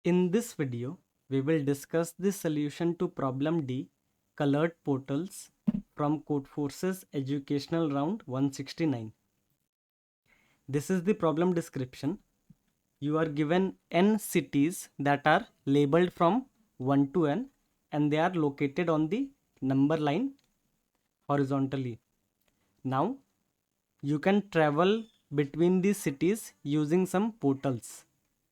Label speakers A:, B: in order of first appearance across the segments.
A: In this video, we will discuss the solution to problem D, colored portals, from Codeforces Educational Round 169. This is the problem description. You are given n cities that are labeled from 1 to n and they are located on the number line horizontally. Now, you can travel between these cities using some portals,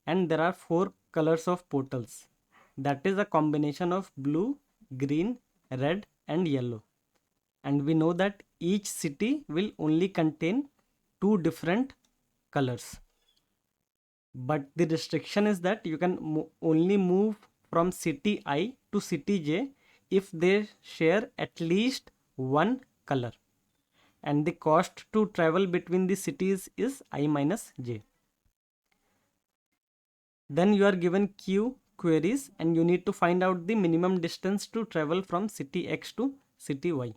A: and there are 4 colors of portals. That is a combination of blue, green, red and yellow. And we know that each city will only contain 2 different colors. But the restriction is that you can only move from city I to city J if they share at least one color, and the cost to travel between the cities is I minus j. Then you are given q queries and you need to find out the minimum distance to travel from city X to city Y.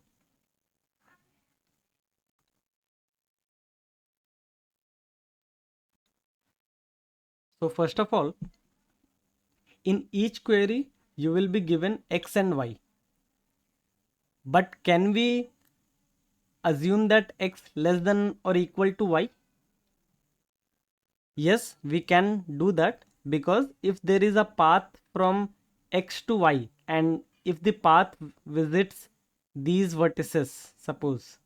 A: So first of all, in each query you will be given X and Y. But can we assume that X less than or equal to Y? Yes, we can do that, because if there is a path from X to Y and if the path visits these vertices, suppose,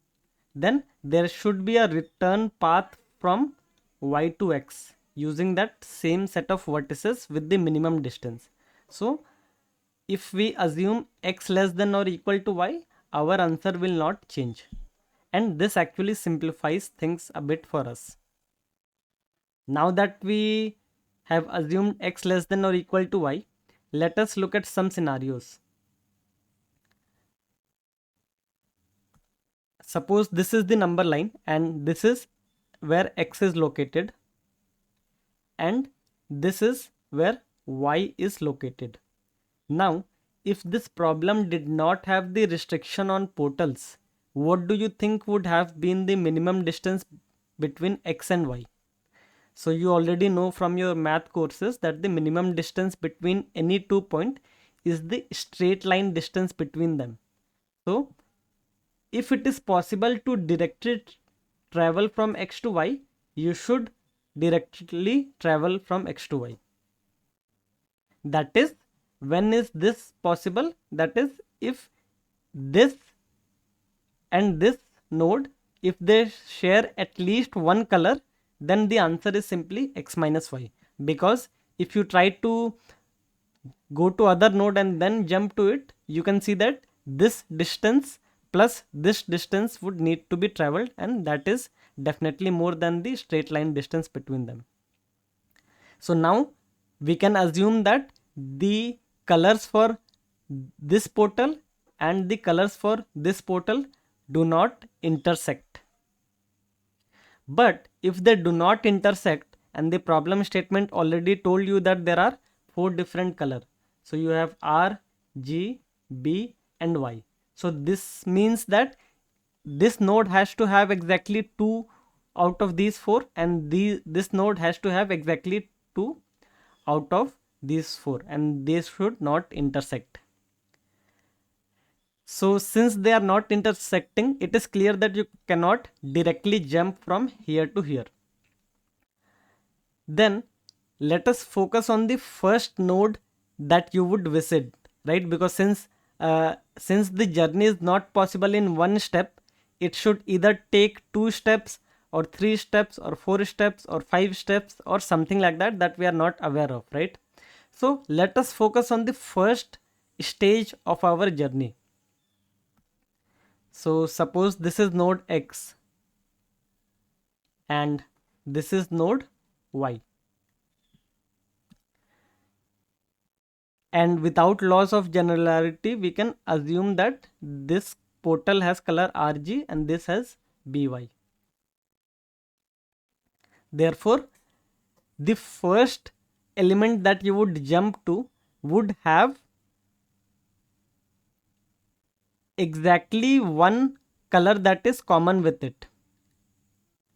A: then there should be a return path from Y to X using that same set of vertices with the minimum distance. So if we assume X less than or equal to Y, our answer will not change. And this actually simplifies things a bit for us. Now that we have assumed X less than or equal to Y, let us look at some scenarios. Suppose this is the number line and this is where X is located and this is where Y is located. Now, if this problem did not have the restriction on portals, what do you think would have been the minimum distance between X and Y? So you already know from your math courses that the minimum distance between any 2 points is the straight line distance between them. So if it is possible to directly travel from X to Y, you should directly travel from X to Y. That is, when is this possible? That is, if this and this node, if they share at least one color, then the answer is simply X minus Y. Because if you try to go to other node and then jump to it, you can see that this distance plus this distance would need to be traveled, and that is definitely more than the straight line distance between them. So now we can assume that the colors for this portal and the colors for this portal do not intersect. But if they do not intersect, and the problem statement already told you that there are 4 different colors, so you have R, G, B and Y. So this means that this node has to have exactly 2 out of these 4, and this node has to have exactly 2 out of these 4, and they should not intersect. So since they are not intersecting, it is clear that you cannot directly jump from here to here. Then let us focus on the first node that you would visit, right? Because since the journey is not possible in one step, it should either take 2 steps or 3 steps or 4 steps or 5 steps or something like that, that we are not aware of, right? So let us focus on the first stage of our journey. So suppose this is node X and this is node Y. And without loss of generality, we can assume that this portal has color RG and this has BY. Therefore, the first element that you would jump to would have exactly one color that is common with it.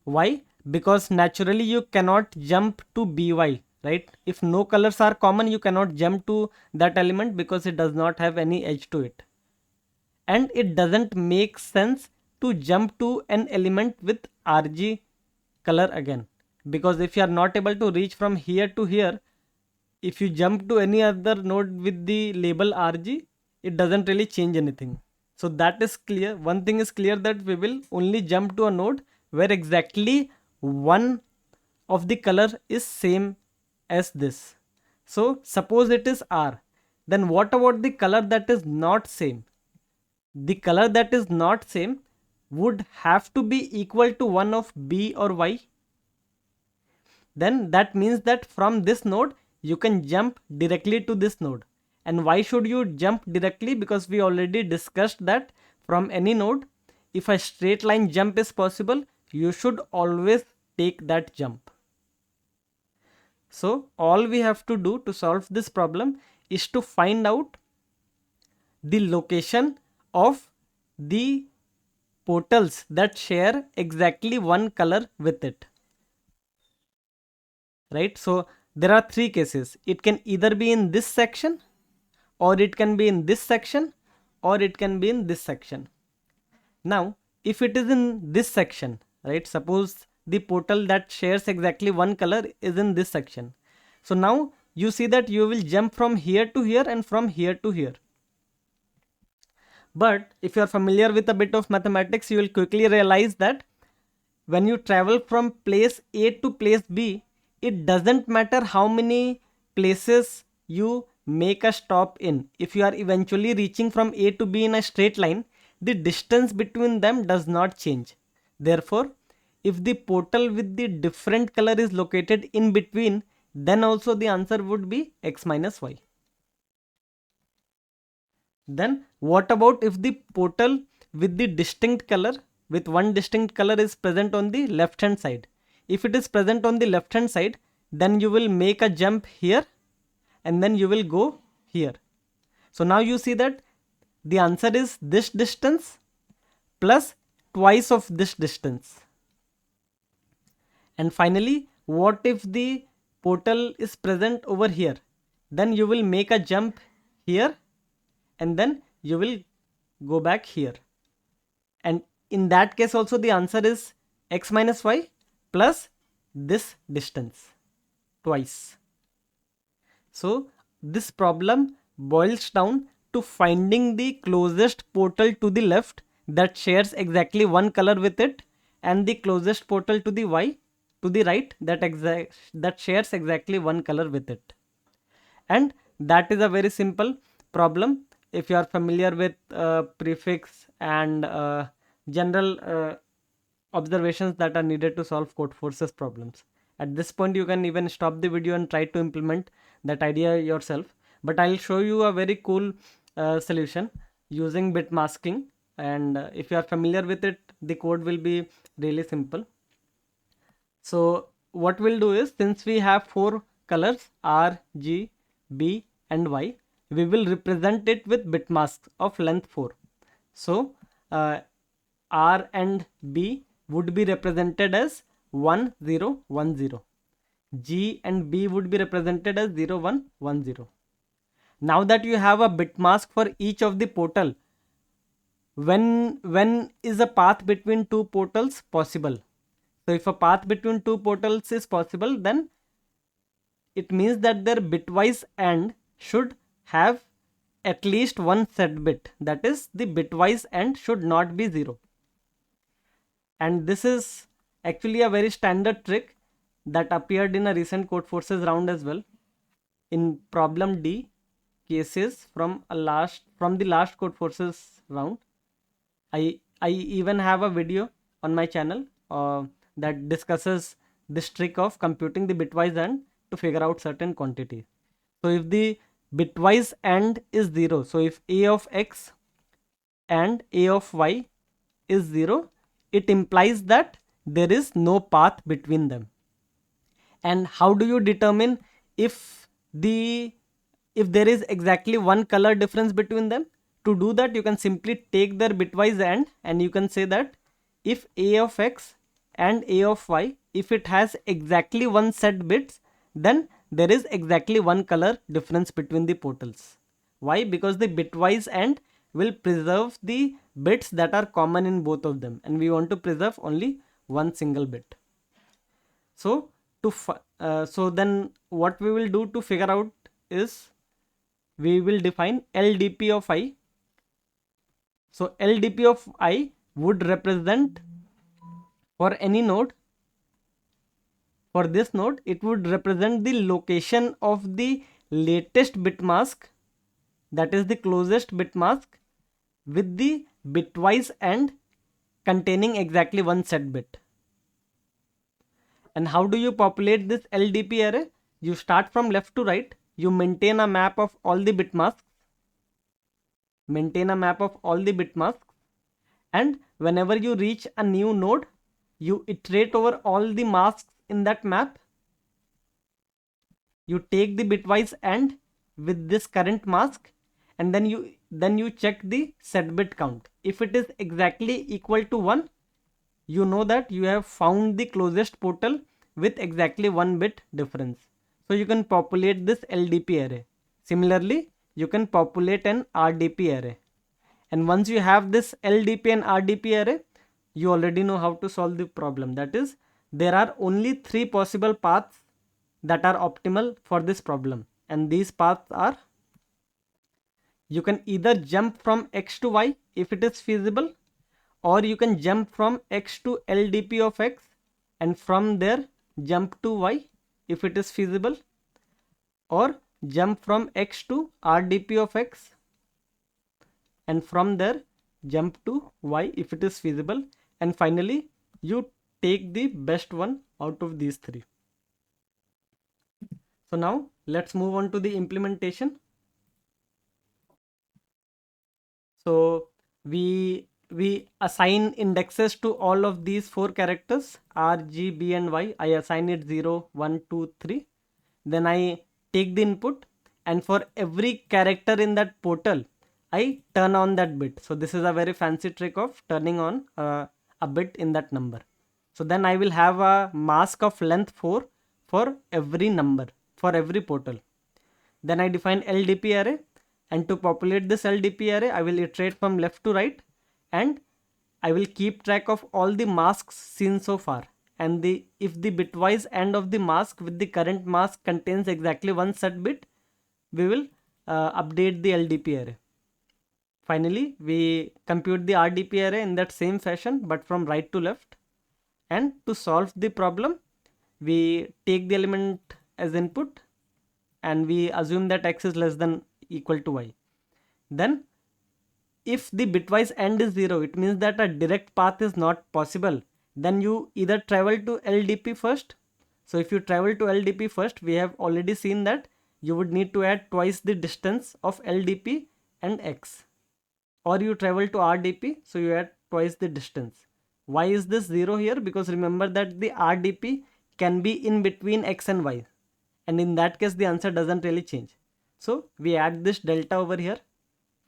A: Why? Because naturally you cannot jump to BY. right? If no colors are common, you cannot jump to that element because it does not have any edge to it. And it doesn't make sense to jump to an element with RG color again, because if you are not able to reach from here to here, if you jump to any other node with the label RG, it doesn't really change anything. So that is clear. One thing is clear, that we will only jump to a node where exactly one of the color is same as this. So suppose it is R. Then what about the color that is not same? The color that is not same would have to be equal to one of B or Y. Then that means that from this node you can jump directly to this node. And why should you jump directly? Because we already discussed that from any node, if a straight line jump is possible, you should always take that jump. So all we have to do to solve this problem is to find out the location of the portals that share exactly one color with it, right? So there are three cases. It can either be in this section, or it can be in this section, or it can be in this section. Now if it is in this section, right, suppose the portal that shares exactly one color is in this section. So now you see that you will jump from here to here and from here to here. But if you are familiar with a bit of mathematics, you will quickly realize that when you travel from place A to place B, it doesn't matter how many places you make a stop in. If you are eventually reaching from A to B in a straight line, the distance between them does not change. Therefore, if the portal with the different color is located in between, then also the answer would be x minus y. Then what about if the portal with the distinct color, with one distinct color, is present on the left hand side? If it is present on the left hand side, then you will make a jump here and then you will go here. So now you see that the answer is this distance plus twice of this distance. And finally, what if the portal is present over here? Then you will make a jump here and then you will go back here. And in that case also the answer is x minus y plus this distance twice. So this problem boils down to finding the closest portal to the left that shares exactly one color with it, and the closest portal to the right that shares exactly one color with it. And that is a very simple problem. If you are familiar with prefix and general observations that are needed to solve Codeforces problems, at this point you can even stop the video and try to implement that idea yourself. But I'll show you a very cool solution using bit masking, and if you are familiar with it, the code will be really simple. So what we'll do is, since we have four colors R, G, B and Y, we will represent it with bit masks of length 4. So R and B would be represented as 1 0 1 0. G and B would be represented as 0 1 1 0. Now that you have a bit mask for each of the portal, when is a path between two portals possible? So if a path between two portals is possible, then it means that their bitwise AND should have at least one set bit, that is the bitwise AND should not be 0. And this is actually a very standard trick that appeared in a recent Codeforces round as well. In problem D, cases from the last Codeforces round, I even have a video on my channel that discusses this trick of computing the bitwise AND to figure out certain quantity. So if the bitwise AND is 0, so if a of x and a of y is 0, it implies that there is no path between them. And how do you determine if there is exactly one color difference between them? To do that, you can simply take their bitwise AND and you can say that if a of x and a of y, if it has exactly one set bits, then there is exactly one color difference between the portals. Why? Because the bitwise AND will preserve the bits that are common in both of them, and we want to preserve only one single bit. So so then what we will do to figure out is we will define LDP of I. So LDP of I would represent, for any node, for this node, it would represent the location of the latest bit mask, that is the closest bit mask, with the bitwise AND containing exactly one set bit. And how do you populate this LDP array? You start from left to right, you maintain a map of all the bit masks, and whenever you reach a new node, you iterate over all the masks in that map. You take the bitwise AND with this current mask, and then you check the set bit count. If it is exactly equal to 1, you know that you have found the closest portal with exactly 1 bit difference. So you can populate this LDP array. Similarly, you can populate an RDP array. And once you have this LDP and RDP array, you already know how to solve the problem. That is, there are only 3 possible paths that are optimal for this problem. And these paths are: you can either jump from X to Y if it is feasible, or you can jump from X to LDP of X and from there jump to Y if it is feasible, or jump from X to RDP of X and from there jump to Y if it is feasible, and finally you take the best one out of these 3. So now let's move on to the implementation. So we assign indexes to all of these 4 characters R, G, B and Y. I assign it 0, 1, 2, 3. Then I take the input, and for every character in that portal I turn on that bit. So this is a very fancy trick of turning on a bit in that number. So then I will have a mask of length 4 for every number, for every portal. Then I define LDP array, and to populate this LDP array I will iterate from left to right, and I will keep track of all the masks seen so far, and if the bitwise AND of the mask with the current mask contains exactly one set bit, we will update the LDP array. Finally, we compute the RDP array in that same fashion but from right to left, and to solve the problem we take the element as input and we assume that X is less than equal to Y. Then if the bitwise AND is 0, it means that a direct path is not possible. Then you either travel to LDP first. So if you travel to LDP first, we have already seen that you would need to add twice the distance of LDP and X. Or you travel to RDP, so you add twice the distance. Why is this 0 here? Because remember that the RDP can be in between X and Y. And in that case, the answer doesn't really change. So we add this delta over here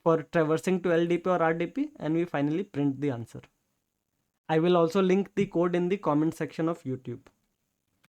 A: for traversing to LDP or RDP, and we finally print the answer. I will also link the code in the comment section of YouTube.